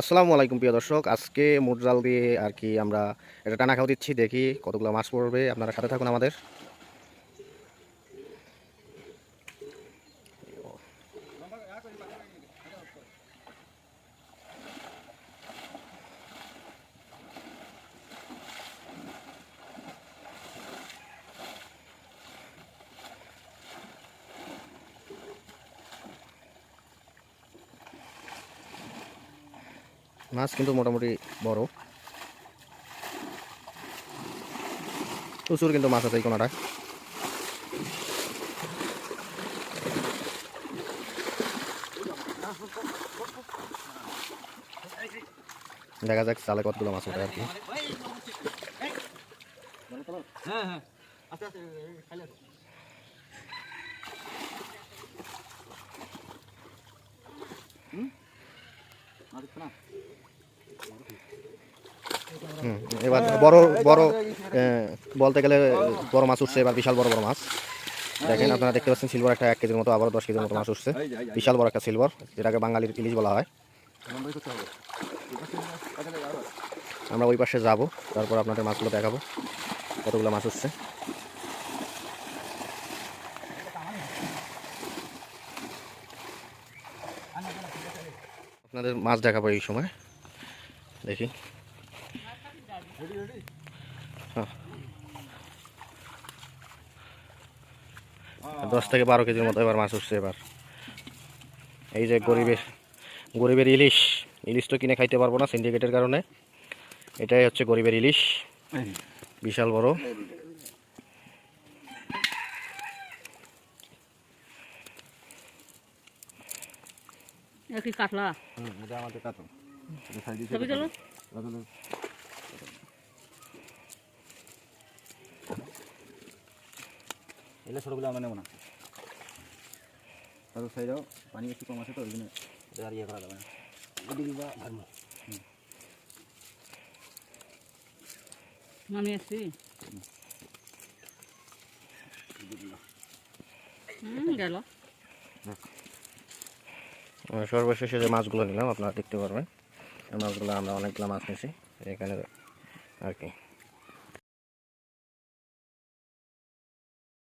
আসসালামু আলাইকুম প্রিয় দর্শক, আজকে মুড জাল দিয়ে আর কি আমরা এটা টানা খাওয়া দিচ্ছি। দেখি কতগুলো মাছ পড়বে, আপনারা সাথে থাকুন আমাদের। মাছ কিন্তু মোটামুটি বড়, প্রচুর কিন্তু মাছ আছে এই কোনাটায়। দেখা যাক চালে কতগুলো মাছ ওঠে আর কি। এবার বড় বড় বলতে গেলে বড় মাছ উঠছে এবার, বিশাল বড় বড় মাছ। দেখেন আপনারা দেখতে পাচ্ছেন সিলভার একটা 1 কেজির মতো, আবার 10 কেজির মতো মাছ উঠছে। বিশাল বড় একটা সিলভার, যেটাকে বাঙালির ইলিশ বলা হয়। আমরা ওই পাশে যাব, তারপর আপনাদের মাছগুলো দেখাবো কতগুলো মাছ উঠছে। আপনাদের মাছ দেখাবো এই সময়। দেখি 10 থেকে 12 কেজির মতো এবার মাছ উঠছে। এবার এই যে গরিবের ইলিশ, ইলিশ তো কিনে খাইতে পারবো না সিন্ডিকেটের কারণে। এটাই হচ্ছে গরিবের ইলিশ, বিশাল বড়। কাতলা এগুলো ছোটগুলো আমার নেবো না, তাদের সাইডেও পানি একটু কম আছে তো ওই জন্য আর ইয়ে করা যাবে না। আমি আসছি গেল। সর্বশেষে যে মাছগুলো নিলাম আপনারা দেখতে পারবেন। মাছগুলো আমরা অনেকগুলো মাছ নিয়েছি এখানে আর কি।